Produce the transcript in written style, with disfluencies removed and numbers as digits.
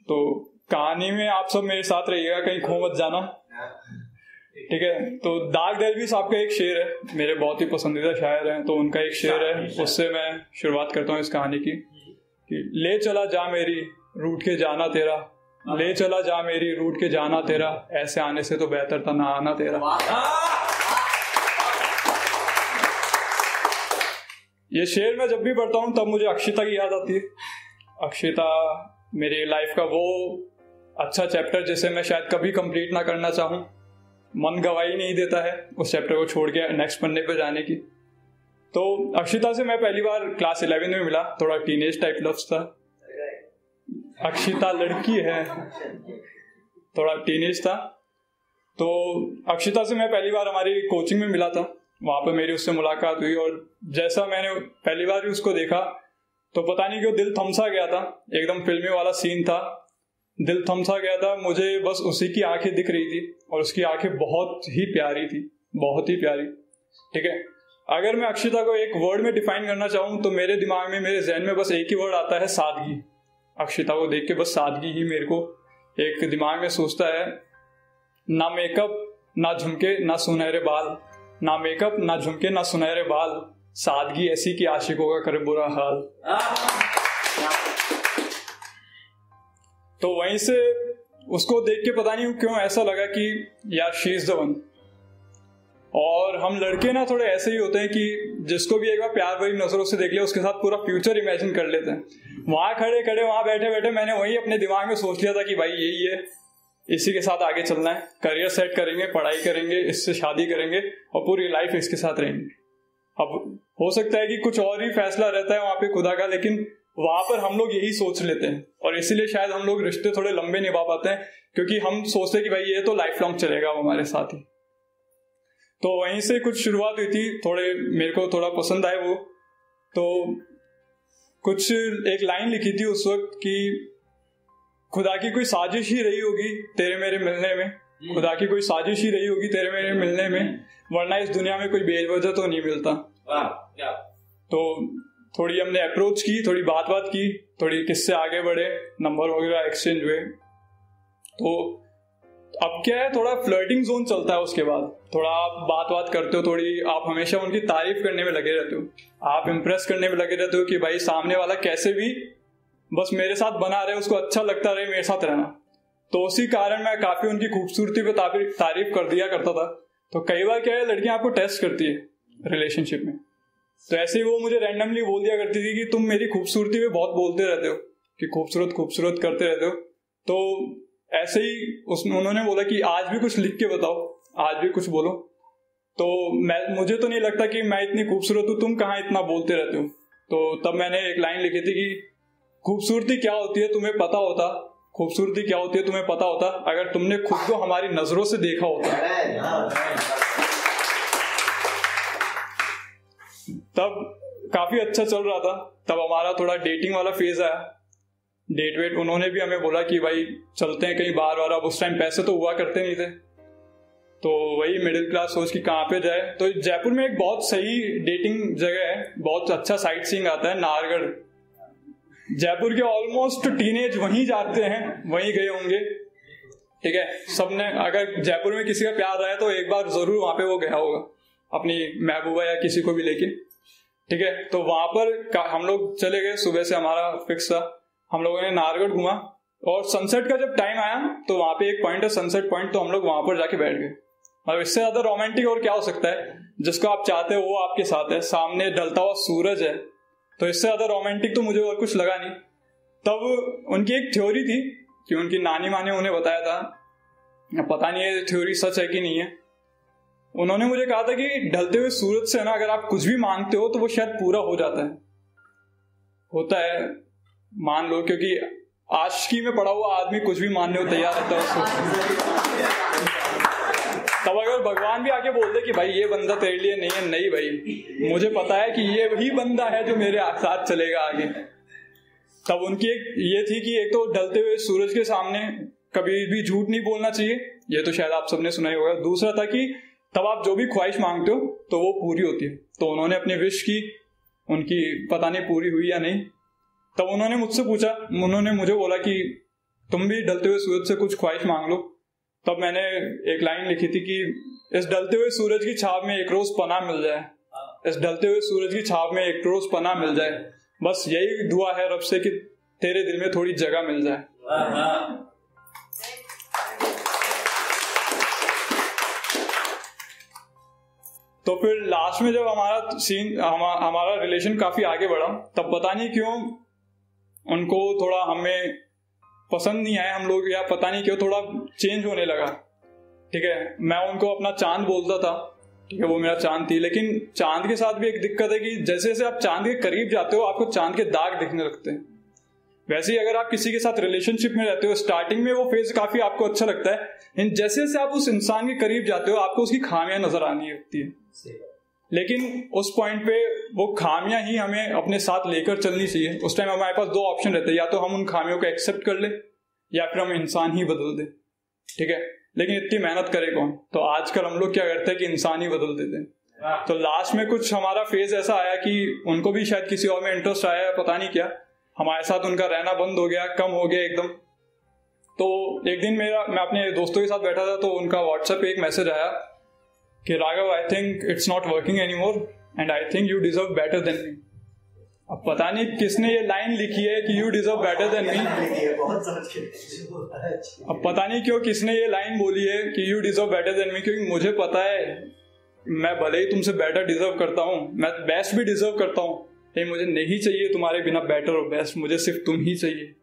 तो कहानी में आप सब मेरे साथ रहिएगा, कहीं खो मत जाना, ठीक है। तो दाग दहलवी साहब का एक शेर है, मेरे बहुत ही पसंदीदा शायर हैं, तो उनका एक शेर है, उससे मैं शुरुआत करता हूँ इस कहानी की कि ले चला जा मेरी रूठ के जाना तेरा, ले चला जा मेरी रूठ के जाना तेरा, ऐसे आने से तो बेहतर था ना आना तेरा। ये शेर मैं जब भी पढ़ता हूँ तब मुझे अक्षिता की याद आती है। अक्षिता मेरी लाइफ का वो अच्छा चैप्टर जिसे मैं शायद कभी कंप्लीट ना करना चाहूँ, मन गवाही नहीं देता है उस चैप्टर को छोड़ के नेक्स्ट पन्ने पे जाने की। तो अक्षिता से मैं पहली बार क्लास 11 में मिला, थोड़ा टीनेज टाइप लफ्ज था, अक्षिता लड़की है, थोड़ा टीनेज था। तो अक्षिता से मैं पहली बार हमारी कोचिंग में मिला था, वहां पर मेरी उससे मुलाकात हुई, और जैसा मैंने पहली बार ही उसको देखा तो पता नहीं क्यों दिल थमसा गया था, एकदम फिल्मी वाला सीन था, दिल थमसा गया था। मुझे बस उसी की आंखें दिख रही थी और उसकी आंखें बहुत ही प्यारी थी, बहुत ही प्यारी, ठीक है। अगर मैं अक्षिता को एक वर्ड में डिफाइन करना चाहूँ तो मेरे दिमाग में, मेरे जहन में बस एक ही वर्ड आता है, सादगी। अक्षिता को देख के बस सादगी ही मेरे को एक दिमाग में सोचता है। ना मेकअप ना झुमके ना सुनहरे बाल, ना मेकअप ना झुमके ना सुनहरे बाल, सादगी ऐसी कि आशिकों का करे बुरा हाल। तो वहीं से उसको देख के पता नहीं क्यों ऐसा लगा कि यार शी इज द वन। और हम लड़के ना थोड़े ऐसे ही होते हैं कि जिसको भी एक बार प्यार भरी नजरों से देख लिया उसके साथ पूरा फ्यूचर इमेजिन कर लेते हैं। वहां खड़े खड़े, वहां बैठे बैठे मैंने वही अपने दिमाग में सोच लिया था कि भाई यही है, इसी के साथ आगे चलना है, करियर सेट करेंगे, पढ़ाई करेंगे, इससे शादी करेंगे और पूरी लाइफ इसके साथ रहेंगे। अब हो सकता है कि कुछ और ही फैसला रहता है वहां पे खुदा का, लेकिन वहां पर हम लोग यही सोच लेते हैं और इसीलिए शायद हम लोग रिश्ते थोड़े लंबे निभा पाते हैं, क्योंकि हम सोचते हैं कि भाई ये तो लाइफ लॉन्ग चलेगा वो हमारे साथ ही। तो वहीं से कुछ शुरुआत हुई थी, थोड़े मेरे को थोड़ा पसंद आए वो। तो कुछ एक लाइन लिखी थी उस वक्त कि खुदा की कोई साजिश ही रही होगी तेरे मेरे मिलने में, खुदा की कोई साजिश ही रही होगी तेरे मेरे मिलने में, वरना इस दुनिया में कोई बेवजह तो नहीं मिलता। तो थोड़ी हमने अप्रोच की, थोड़ी बात की, थोड़ी किससे आगे बढ़े, नंबर वगैरह एक्सचेंज हुए। तो अब क्या है, थोड़ा फ्लर्टिंग जोन चलता है, उसके बाद थोड़ा आप बात करते हो, थोड़ी आप हमेशा उनकी तारीफ करने में लगे रहते हो, आप इम्प्रेस करने में लगे रहते हो कि भाई सामने वाला कैसे भी बस मेरे साथ बना रहे, उसको अच्छा लगता रहे मेरे साथ रहना। तो उसी कारण मैं काफी उनकी खूबसूरती पे तारीफ कर दिया करता था। तो कई बार क्या है, लड़कियां आपको टेस्ट करती है रिलेशनशिप में, तो ऐसे ही वो मुझे रैंडमली बोल दिया करती थी कि तुम मेरी खूबसूरती पे बहुत बोलते रहते हो, कि खूबसूरत खूबसूरत करते रहते हो। तो ऐसे ही उन्होंने बोला कि आज भी कुछ लिख के बताओ, आज भी कुछ बोलो। तो मुझे तो नहीं लगता कि मैं इतनी खूबसूरत हूँ, तुम कहाँ इतना बोलते रहते हो। तो तब मैंने एक लाइन लिखी थी कि खूबसूरती क्या होती है तुम्हें पता होता, खूबसूरती क्या होती है तुम्हें पता होता, अगर तुमने खुद को हमारी नजरों से देखा होता। तब काफी अच्छा चल रहा था, तब हमारा थोड़ा डेटिंग वाला फेज आया, डेट वेट उन्होंने भी हमें बोला कि भाई चलते हैं कहीं बाहर वार। अब उस टाइम पैसे तो हुआ करते नहीं थे, तो वही मिडिल क्लास सोच कि कहाँ पे जाए। तो जयपुर में एक बहुत सही डेटिंग जगह है, बहुत अच्छा साइट सीइंग आता है, नाहरगढ़। जयपुर के ऑलमोस्ट टीनेज वहीं जाते हैं, वहीं गए होंगे, ठीक है। सबने अगर जयपुर में किसी का प्यार रहा है तो एक बार जरूर वहां पे वो गया होगा अपनी महबूबा या किसी को भी लेके, ठीक है। तो वहां पर हम लोग चले गए, सुबह से हमारा फिक्स था, हम लोगों ने नाहरगढ़ घूमा और सनसेट का जब टाइम आया तो वहां पे एक पॉइंट है सनसेट पॉइंट, तो हम लोग वहां पर जाके बैठ गए। मतलब इससे ज्यादा रोमांटिक और क्या हो सकता है, जिसको आप चाहते हो वो आपके साथ है, सामने ढलता हुआ सूरज है, तो इससे ज्यादा रोमांटिक तो मुझे और कुछ लगा नहीं। तब उनकी एक थ्योरी थी कि उनकी नानी माँ ने उन्हें बताया था, पता नहीं ये थ्योरी सच है कि नहीं है, उन्होंने मुझे कहा था कि ढलते हुए सूरज से ना अगर आप कुछ भी मांगते हो तो वो शायद पूरा हो जाता है, होता है, मान लो, क्योंकि आशिकी में पड़ा हुआ आदमी कुछ भी मानने को तैयार रहता है उसको। तब अगर भगवान भी आके बोल दे कि भाई ये बंदा तेरे लिए नहीं है, नहीं भाई मुझे पता है कि ये वही बंदा है जो मेरे साथ चलेगा आगे। तब उनकी एक ये थी कि एक तो ढलते हुए सूरज के सामने कभी भी झूठ नहीं बोलना चाहिए, ये तो शायद आप सबने सुना ही होगा। दूसरा था कि तब आप जो भी ख्वाहिश मांगते हो तो वो पूरी होती है। तो उन्होंने अपनी विश की, उनकी पता नहीं पूरी हुई या नहीं। तब उन्होंने मुझसे पूछा, उन्होंने मुझे बोला कि तुम भी ढलते हुए सूरज से कुछ ख्वाहिश मांग लो। तब मैंने एक लाइन लिखी थी कि इस ढलते हुए सूरज की छाप में एक रोज पनाह मिल जाए, इस ढलते हुए सूरज की छाप में एक रोज पनाह मिल जाए, बस यही दुआ है रब से कि तेरे दिल में थोड़ी जगह मिल जाए। तो फिर लास्ट में जब हमारा रिलेशन काफी आगे बढ़ा, तब पता नहीं क्यों उनको थोड़ा हमें पसंद नहीं आया हम लोग, या पता नहीं क्यों थोड़ा चेंज होने लगा। ठीक है, मैं उनको अपना चांद बोलता था, ठीक है, वो मेरा चांद थी। लेकिन चांद के साथ भी एक दिक्कत है कि जैसे जैसे आप चांद के करीब जाते हो आपको चांद के दाग दिखने लगते हैं। वैसे ही अगर आप किसी के साथ रिलेशनशिप में रहते हो, स्टार्टिंग में वो फेज काफी आपको अच्छा लगता है, लेकिन जैसे जैसे आप उस इंसान के करीब जाते हो आपको उसकी खामियां नजर आनी लगती है। लेकिन उस पॉइंट पे वो खामियां ही हमें अपने साथ लेकर चलनी चाहिए। उस टाइम हमारे पास दो ऑप्शन रहते हैं, या तो हम उन खामियों को एक्सेप्ट कर ले या फिर हम इंसान ही बदल दे। ठीक है, लेकिन इतनी मेहनत करे कौन? तो आजकल हम लोग क्या करते हैं कि इंसान ही बदल देते हैं। तो लास्ट में कुछ हमारा फेज ऐसा आया कि उनको भी शायद किसी और में इंटरेस्ट आया, पता नहीं क्या, हमारे साथ उनका रहना बंद हो गया, कम हो गया एकदम। तो एक दिन मैं अपने दोस्तों के साथ बैठा था, तो उनका व्हाट्सएप पे एक मैसेज आया कि Raghav, I think it's not working anymore and I think you deserve better than me. अब पता नहीं किसने ये लाइन लिखी है कि you deserve better than me. अब पता नहीं क्यों किसने ये लाइन बोली है कि you deserve better than me, क्योंकि मुझे पता है मैं भले ही तुमसे बेटर डिजर्व करता हूँ, मैं बेस्ट भी डिजर्व करता हूँ, लेकिन मुझे नहीं चाहिए तुम्हारे बिना बेटर और बेस्ट, मुझे सिर्फ तुम ही चाहिए।